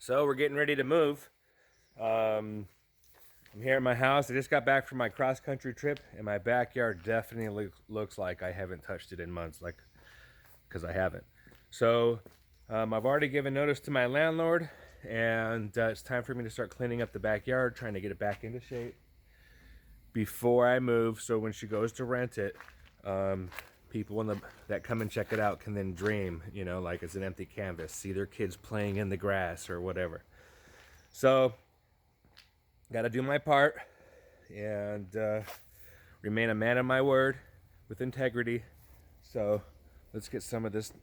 So we're getting ready to move. I'm here at my house. I just got back from my cross-country trip, and my backyard definitely looks like I haven't touched it in months, because I haven't. So I've already given notice to my landlord, and it's time for me to start cleaning up the backyard, trying to get it back into shape before I move. So when she goes to rent it, people that come and check it out can then dream, like it's an empty canvas, see their kids playing in the grass or whatever. So, got to do my part and remain a man of my word with integrity. So, let's get some of this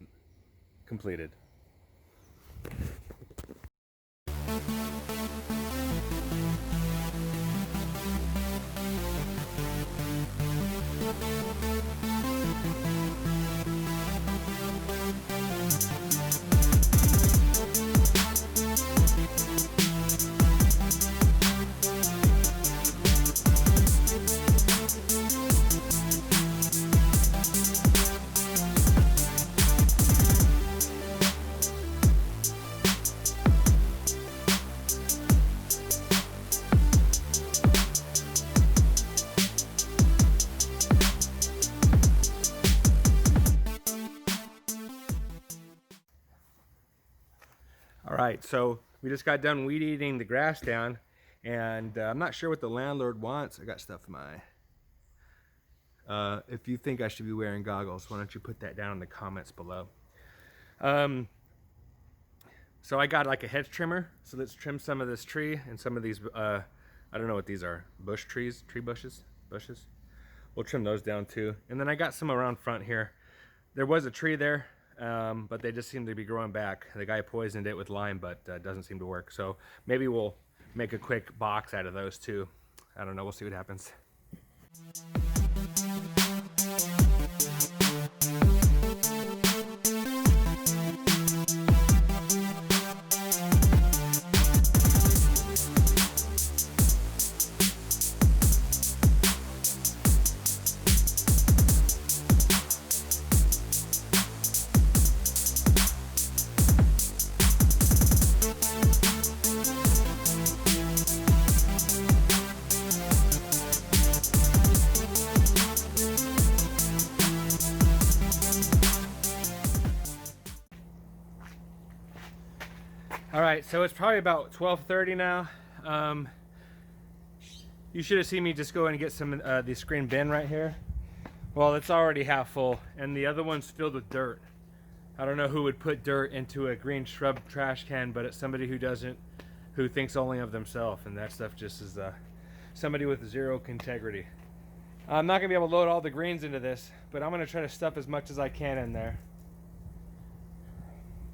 completed. All right, so we just got done weed eating the grass down, and I'm not sure what the landlord wants. I got stuff in my eye. If you think I should be wearing goggles, why don't you put that down in the comments below. So I got like a hedge trimmer, so let's trim some of this tree and some of these, I don't know what these are, tree bushes. We'll trim those down too. And then I got some around front here. There was a tree there, but they just seem to be growing back. The guy poisoned it with lime, but doesn't seem to work. So maybe we'll make a quick box out of those too. I don't know, we'll see what happens. All right, so it's probably about 12:30 now. You should have seen me just go and get some the screen bin right here. Well, it's already half full, and the other one's filled with dirt. I don't know who would put dirt into a green shrub trash can, but it's somebody who thinks only of themselves, and that stuff just is somebody with zero integrity. I'm not gonna be able to load all the greens into this, but I'm gonna try to stuff as much as I can in there.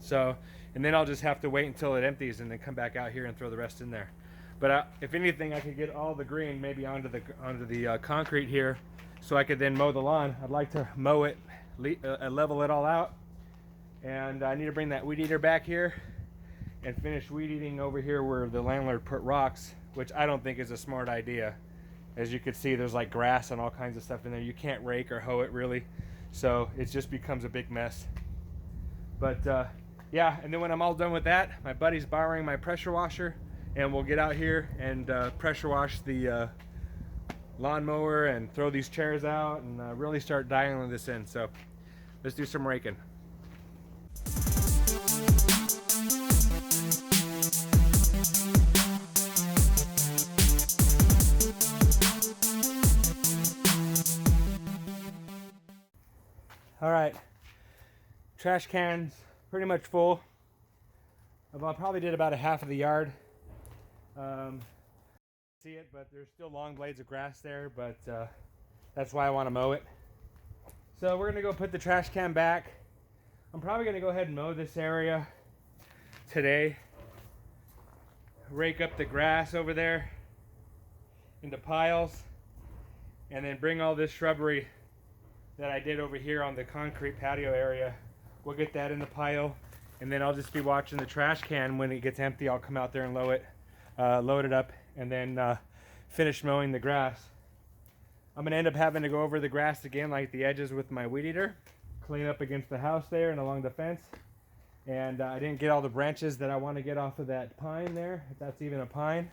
So, and then I'll just have to wait until it empties and then come back out here and throw the rest in there. But if anything, I could get all the green maybe onto the concrete here, so I could then mow the lawn. I'd like to mow it, level it all out, and I need to bring that weed eater back here and finish weed eating over here where the landlord put rocks, which I don't think is a smart idea. As you can see, there's like grass and all kinds of stuff in there. You can't rake or hoe it really, so it just becomes a big mess. But yeah, and then when I'm all done with that, my buddy's borrowing my pressure washer, and we'll get out here and pressure wash the lawnmower and throw these chairs out and really start dialing this in. So let's do some raking. All right, trash cans pretty much full. I probably did about a half of the yard. See it, but there's still long blades of grass there, but that's why I want to mow it. So we're gonna go put the trash can back. I'm probably gonna go ahead and mow this area today. Rake up the grass over there into piles, and then bring all this shrubbery that I did over here on the concrete patio area. We'll get that in the pile, and then I'll just be watching the trash can. When it gets empty, I'll come out there and load it up, and then finish mowing the grass. I'm gonna end up having to go over the grass again, like the edges with my weed eater, clean up against the house there and along the fence, And I didn't get all the branches that I want to get off of that pine there, if that's even a pine.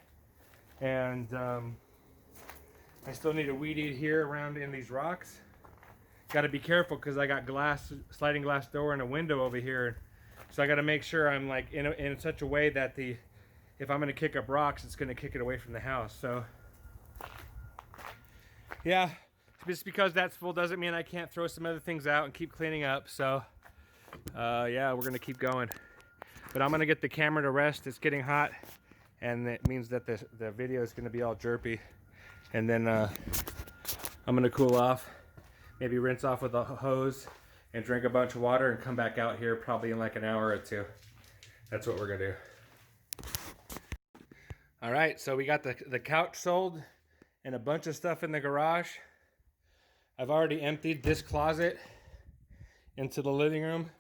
And I still need to weed eat here around in these rocks. Got to be careful because I got sliding glass door and a window over here. So I got to make sure I'm like in such a way that if I'm going to kick up rocks, it's going to kick it away from the house. So yeah, just because that's full doesn't mean I can't throw some other things out and keep cleaning up. So yeah, we're going to keep going. But I'm going to get the camera to rest. It's getting hot, and it means that the video is going to be all jerpy. And then I'm going to cool off, maybe rinse off with a hose and drink a bunch of water and come back out here probably in like an hour or two. That's what we're going to do. All right, so we got the couch sold and a bunch of stuff in the garage. I've already emptied this closet into the living room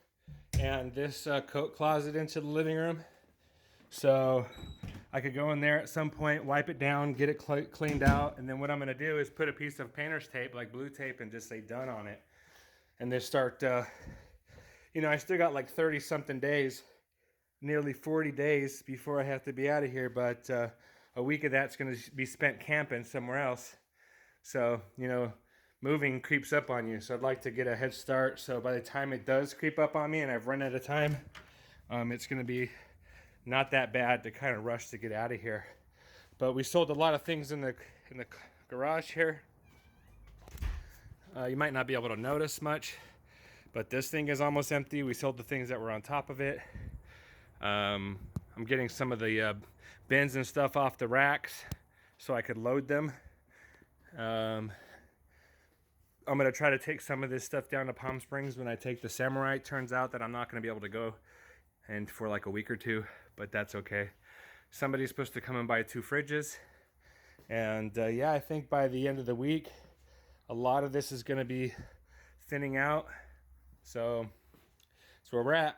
and this coat closet into the living room. So I could go in there at some point, wipe it down, get it cleaned out, and then what I'm going to do is put a piece of painter's tape, like blue tape, and just say done on it. And then start, you know, I still got like 30 something days, nearly 40 days before I have to be out of here, but a week of that's going to be spent camping somewhere else. So, you know, moving creeps up on you, so I'd like to get a head start, so by the time it does creep up on me and I've run out of time, it's going to be not that bad to kind of rush to get out of here. But we sold a lot of things in the garage here. You might not be able to notice much, but this thing is almost empty. We sold the things that were on top of it. I'm getting some of the bins and stuff off the racks so I could load them. I'm going to try to take some of this stuff down to Palm Springs when I take the Samurai. It turns out that I'm not going to be able to go and for like a week or two, but that's okay. Somebody's supposed to come and buy 2 fridges. And yeah, I think by the end of the week, a lot of this is going to be thinning out. So that's where we're at.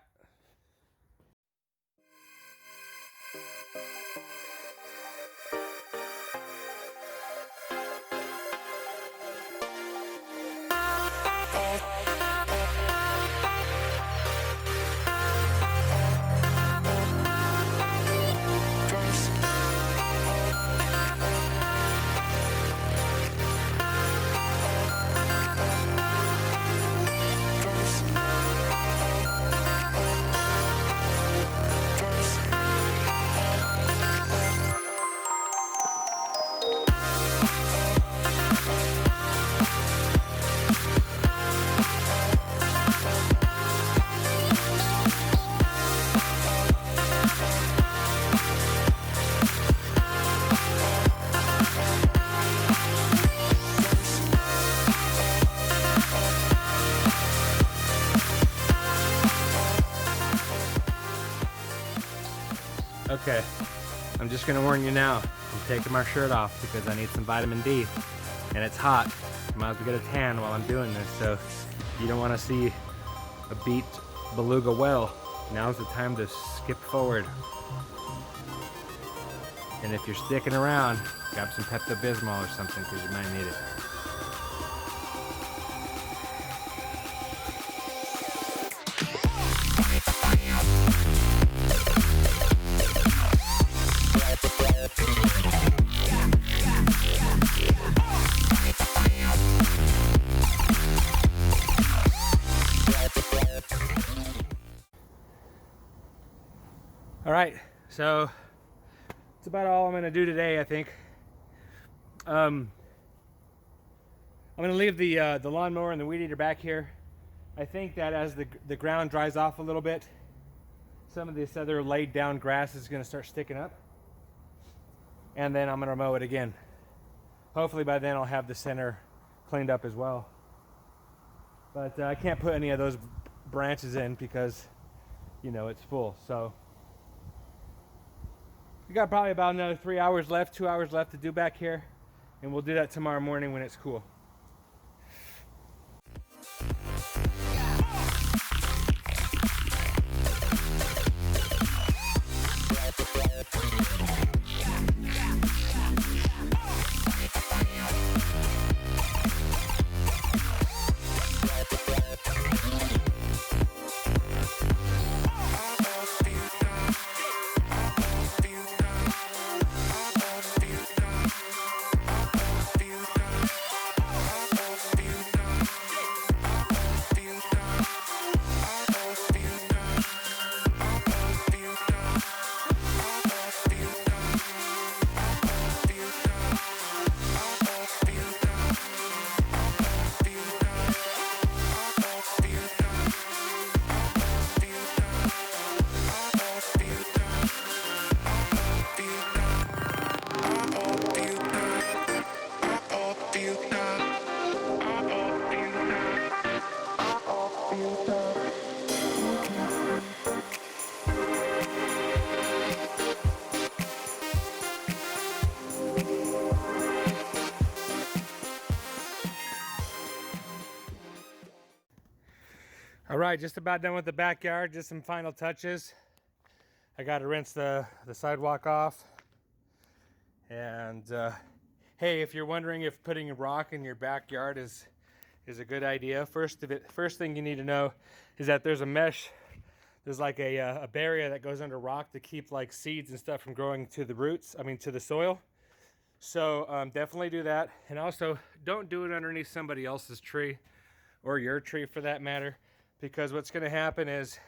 Okay, I'm just gonna warn you now, I'm taking my shirt off because I need some vitamin D, and it's hot. I might as well get a tan while I'm doing this, so you don't wanna see a beat beluga whale. Now's the time to skip forward. And if you're sticking around, grab some Pepto-Bismol or something because you might need it. All right, so that's about all I'm gonna do today, I think. I'm gonna leave the lawnmower and the weed eater back here. I think that as the ground dries off a little bit, some of this other laid down grass is gonna start sticking up. And then I'm gonna mow it again. Hopefully by then I'll have the center cleaned up as well. But I can't put any of those branches in because, you know, it's full, so. We got probably about another 3 hours left, 2 hours left to do back here, and we'll do that tomorrow morning when it's cool. right, just about done with the backyard. Just some final touches. I got to rinse the sidewalk off. And hey, if you're wondering if putting a rock in your backyard is a good idea, first thing you need to know is that there's a mesh. There's like a barrier that goes under rock to keep like seeds and stuff from growing to the roots. I mean, to the soil. So definitely do that. And also, don't do it underneath somebody else's tree, or your tree for that matter, because what's going to happen is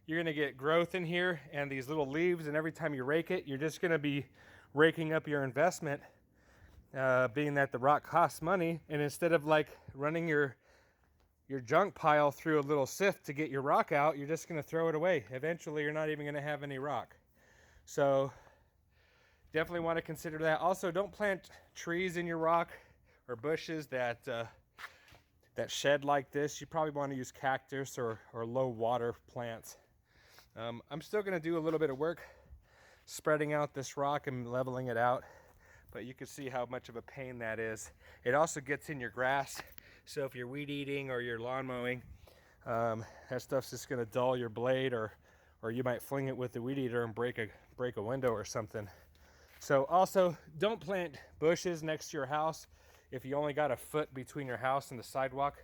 you're going to get growth in here and these little leaves, and every time you rake it, you're just going to be raking up your investment, being that the rock costs money. And instead of like running your junk pile through a little sift to get your rock out, you're just going to throw it away. Eventually, you're not even going to have any rock. So definitely want to consider that. Also, don't plant trees in your rock or bushes that shed like this. You probably want to use cactus or low water plants. I'm still going to do a little bit of work spreading out this rock and leveling it out, but you can see how much of a pain that is. It also gets in your grass, so if you're weed eating or you're lawn mowing, that stuff's just going to dull your blade, or you might fling it with the weed eater and break a window or something. So also, don't plant bushes next to your house if you only got a foot between your house and the sidewalk.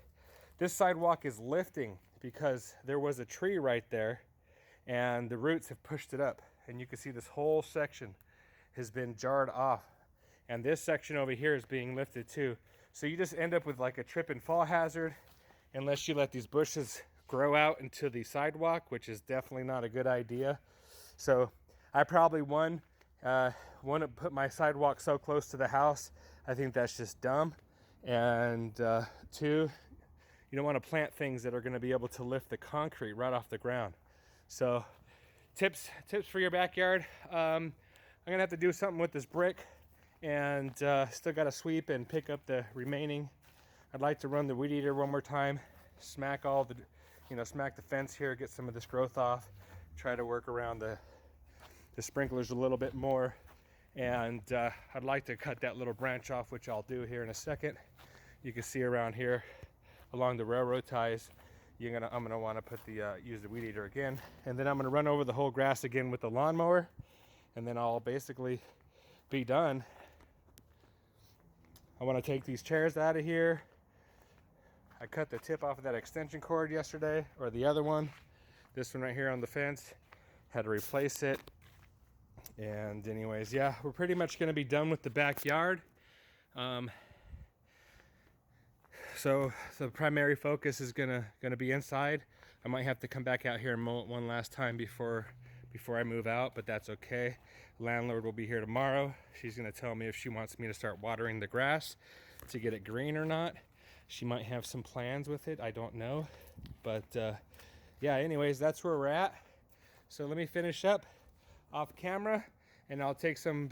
This sidewalk is lifting because there was a tree right there and the roots have pushed it up, and you can see this whole section has been jarred off, and this section over here is being lifted too. So you just end up with like a trip and fall hazard unless you let these bushes grow out into the sidewalk, which is definitely not a good idea. So I probably want to put my sidewalk so close to the house. I think that's just dumb. And two, you don't want to plant things that are going to be able to lift the concrete right off the ground. So tips for your backyard. I'm going to have to do something with this brick, and still got to sweep and pick up the remaining. I'd like to run the weed eater one more time, smack the fence here, get some of this growth off, try to work around the sprinklers a little bit more, and I'd like to cut that little branch off, which I'll do here in a second. You can see around here along the railroad ties, I'm gonna want to put use the weed eater again, and then I'm gonna run over the whole grass again with the lawnmower, and then I'll basically be done. I want to take these chairs out of here. I cut the tip off of that extension cord yesterday, or the other one. This one right here on the fence, had to replace it. And anyways, yeah, we're pretty much going to be done with the backyard. So the primary focus is gonna be inside. I might have to come back out here and mow it one last time before I move out, but that's okay. Landlord will be here tomorrow. She's gonna tell me if she wants me to start watering the grass to get it green or not. She might have some plans with it, I don't know. But yeah, anyways, that's where we're at. So let me finish up off camera, and I'll take some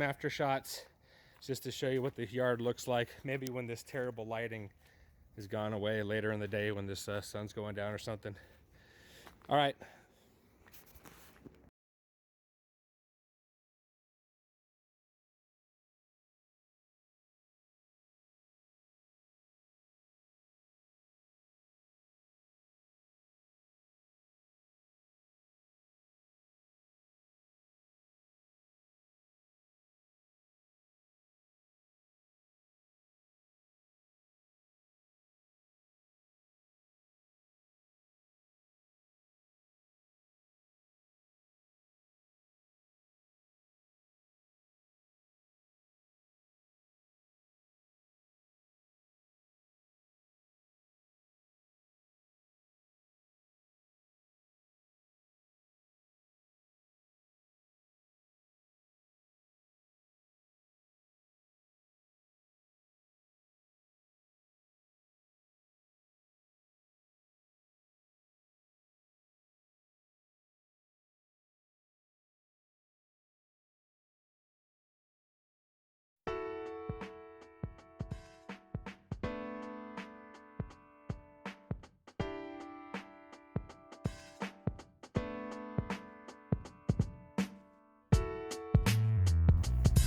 after shots just to show you what the yard looks like. Maybe when this terrible lighting is gone away later in the day, when this sun's going down or something. All right.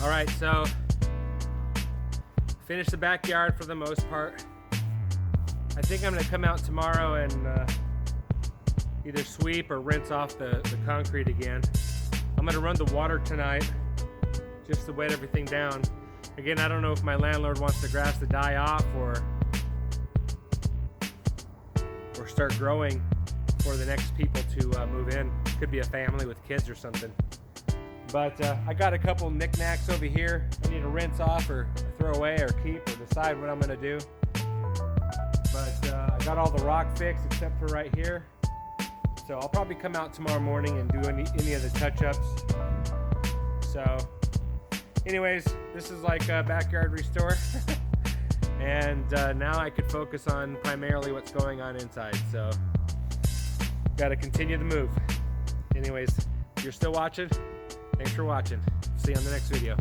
All right, so finished the backyard for the most part. I think I'm gonna come out tomorrow and either sweep or rinse off the concrete again. I'm gonna run the water tonight just to wet everything down. Again, I don't know if my landlord wants the grass to die off or start growing for the next people to move in. Could be a family with kids or something. But I got a couple knickknacks over here I need to rinse off or throw away or keep or decide what I'm gonna do. But I got all the rock fixed except for right here. So I'll probably come out tomorrow morning and do any of the touch-ups. So anyways, this is like a backyard restore. And now I could focus on primarily what's going on inside. So got to continue the move. Anyways, if you're still watching, thanks for watching. See you on the next video.